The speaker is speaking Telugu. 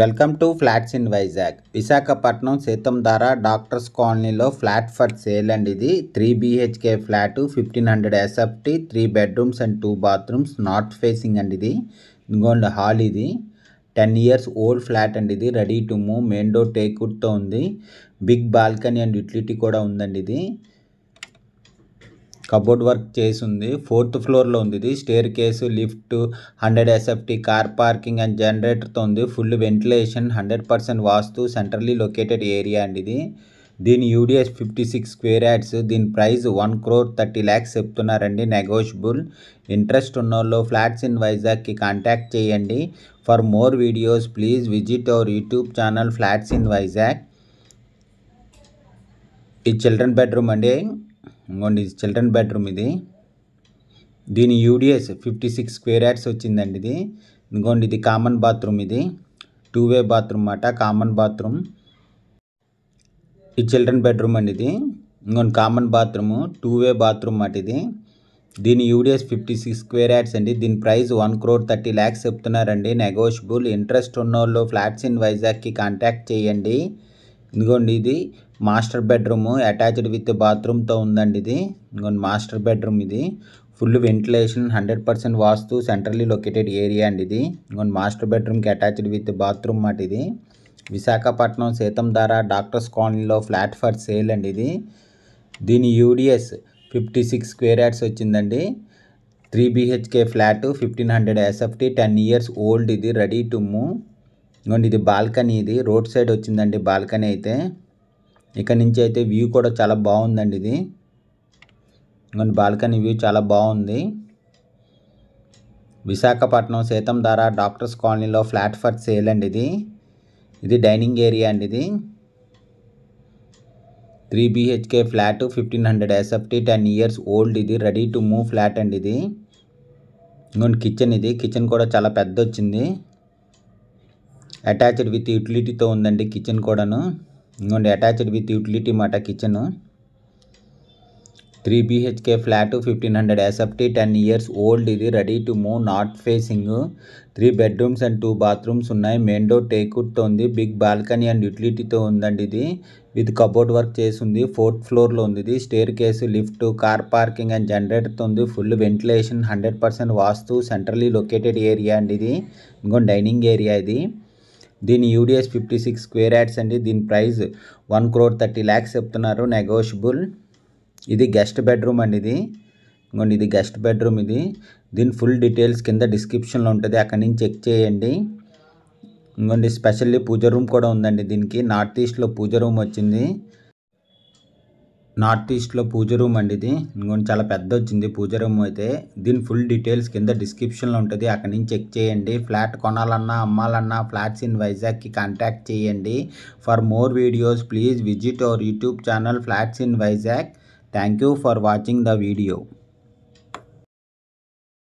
Welcome to flats in Vizag. Visakhapatnam Seethammadhara doctors కాలనీలో ఫ్లాట్ ఫర్ సేల్ అండి. ఇది 3 BHK flat 1500 SFT 3 bedrooms and 2 bathrooms north facing అండి. ఇది ఇంకోండి హాల్. ఇది 10 years ఓల్డ్ ఫ్లాట్ అండి. ఇది ready to move. Main door టేక్వుడ్తో ఉంది. బిగ్ బాల్కనీ అండ్ యూటిలిటీ కూడా ఉందండి. ఇది కబోర్డ్ వర్క్ చేసి ఉంది. 4th ఫ్లోర్లో ఉంది. ఇది staircase, lift, 100 SFT car parking and జనరేటర్తో ఉంది. Full ventilation, 100% vastu, centrally located area అండి. ఇది దీని UDS 56 స్క్వేర్ యార్డ్స్. దీని ప్రైస్ 1,30,00,000 చెప్తున్నారండి. నెగోషియబుల్. ఇంట్రెస్ట్ ఉన్నోళ్ళు ఫ్లాట్స్ ఇన్ వైజాగ్కి కాంటాక్ట్ చేయండి. For more videos please visit our YouTube channel flats in Vizag. ఇది చిల్డ్రన్ బెడ్రూమ్ అండి. ఇంకోండి ఇది చిల్డ్రన్ బెడ్రూమ్. ఇది దీని UDS 56 స్క్వేర్ యార్డ్స్ వచ్చిందండి. ఇది ఇంకోండి ఇది కామన్ బాత్రూమ్. ఇది 2-way బాత్రూమ్ అన్నమాట. Common bathroom. ఇది చిల్డ్రన్ బెడ్రూమ్ అండి. ఇది ఇంకోండి కామన్ బాత్రూమ్, 2-way బాత్రూమ్ అన్నమాట. ఇది దీని UDS 56 స్క్వేర్ యార్డ్స్ అండి. దీని ప్రైస్ 1,30,00,000 చెప్తున్నారండి. నెగోషియబుల్. ఇంట్రెస్ట్ ఉన్నోళ్ళు ఫ్లాట్స్ ఇన్ వైజాగ్కి కాంటాక్ట్ చేయండి. ఇదిగోండి ఇది మాస్టర్ బెడ్రూమ్ అటాచ్డ్ విత్ బాత్రూమ్తో ఉందండి. ఇది ఇంకోండి మాస్టర్ బెడ్రూమ్. ఇది full ventilation, 100% vastu, centrally located area అండి. ఇది ఇంకోండి మాస్టర్ బెడ్రూమ్కి అటాచ్డ్ విత్ బాత్రూమ్ మాట. ఇది విశాఖపట్నం సీతంధార డాక్టర్స్ కాలనీలో ఫ్లాట్ ఫర్ సేల్ అండి. ఇది దీని UDS 56 స్క్వేర్ యార్డ్స్ వచ్చిందండి. 3 BHK flat 1500 SFT 10 years old. ఇది రెడీ టు మూవ్. ఇంకోండి ఇది బాల్కనీ. ఇది రోడ్ సైడ్ వచ్చిందండి బాల్కనీ. అయితే ఇక్కడ నుంచి అయితే వ్యూ కూడా చాలా బాగుందండి. ఇది ఇంకోండి బాల్కనీ వ్యూ చాలా బాగుంది. విశాఖపట్నం సీతంధార డాక్టర్స్ కాలనీలో ఫ్లాట్ ఫర్ సేల్ అండి. ఇది డైనింగ్ ఏరియా అండి. ఇది 3 BHK flat 1500 SFT 10 years old. ఇది రెడీ టు మూవ్ ఫ్లాట్ అండి. ఇది ఇంకోండి కిచెన్. ఇది కిచెన్ కూడా చాలా పెద్ద వచ్చింది. అటాచ్డ్ విత్ యూటిలిటీతో ఉందండి కిచెన్ కూడాను. ఇంకోండి అటాచ్డ్ విత్ యూటిలిటీ మాట kitchen. 3 BHK flat 1500 SFT 10 years old. ఇది ready to move north facing. 3 bedrooms and 2 bathrooms ఉన్నాయి. మెయిన్ డోర్ టేక్వుడ్తో ఉంది. బిగ్ బాల్కనీ అండ్ యూటిలిటీతో ఉందండి. ఇది విత్ కబోర్డ్ వర్క్ చేసి ఉంది. 4th ఫ్లోర్లో ఉంది. ఇది staircase, lift, car parking and జనరేటర్తో ఉంది. Full ventilation, 100% vastu, centrally located area అండి. ఇది ఇంకోండి డైనింగ్ ఏరియా. ఇది దీని UDS 56 స్క్వేర్ యార్డ్స్ అండి. దీని ప్రైస్ 1,30,00,000 చెప్తున్నారు. నెగోషియబుల్. ఇది గెస్ట్ బెడ్రూమ్ అండి. ఇది ఇంకోండి ఇది గెస్ట్ బెడ్రూమ్. ఇది దీని ఫుల్ డీటెయిల్స్ కింద డిస్క్రిప్షన్లో ఉంటుంది, అక్కడి నుంచి చెక్ చేయండి. ఇంకోండి స్పెషల్లీ పూజ రూమ్ కూడా ఉందండి. దీనికి నార్త్ ఈస్ట్లో పూజ రూమ్ వచ్చింది. నార్త్ ఈస్ట్లో పూజ రూమ్ అండి. ఇది ఇంకోండి చాలా పెద్ద వచ్చింది పూజ రూమ్ అయితే. దీని ఫుల్ డీటెయిల్స్ కింద డిస్క్రిప్షన్లో ఉంటుంది, అక్కడి నుంచి చెక్ చేయండి. ఫ్లాట్ కొనాలన్నా అమ్మాలన్నా ఫ్లాట్స్ ఇన్ వైజాగ్కి కాంటాక్ట్ చేయండి. For more videos please visit our YouTube channel flats in Vizag. Thank you for watching the video.